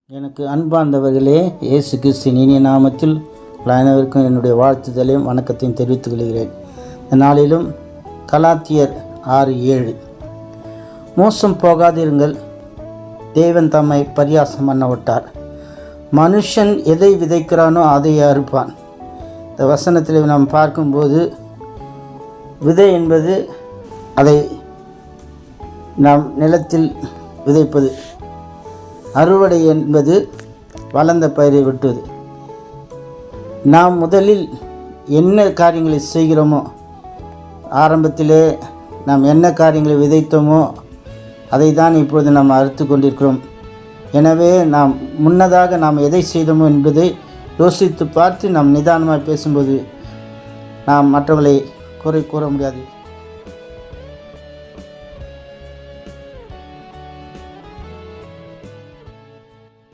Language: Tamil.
எனக்கு அன்பார்ந்தவர்களே, இயேசு கிறிஸ்துவின் இனிய நாமத்தில் அனைவருக்கும் என்னுடைய வாழ்த்துதலையும் வணக்கத்தையும் தெரிவித்துக் கொள்கிறேன். இந்த நாளிலும் கலாத்தியர் 6:7 மோசம் போகாதிருங்கள், தேவன் தம்மை பரியாசம் பண்ண விட்டார். மனுஷன் எதை விதைக்கிறானோ அதை அறுப்பான். இந்த வசனத்தில் நாம் பார்க்கும்போது விதை என்பது அதை நாம் நிலத்தில் விதைப்பது, அறுவடை என்பது வளர்ந்த பயிரை வெட்டுவது. நாம் முதலில் என்ன காரியங்களை செய்கிறோமோ, ஆரம்பத்திலே நாம் என்ன காரியங்களை விதைத்தோமோ அதை தான் இப்பொழுது நாம் அறுத்து கொண்டிருக்கிறோம். எனவே நாம் முன்னதாக நாம் எதை செய்தோமோ என்பதை யோசித்து பார்த்து நாம் நிதானமாக பேசும்போது நாம் மற்றவர்களை குறை கூற முடியாது.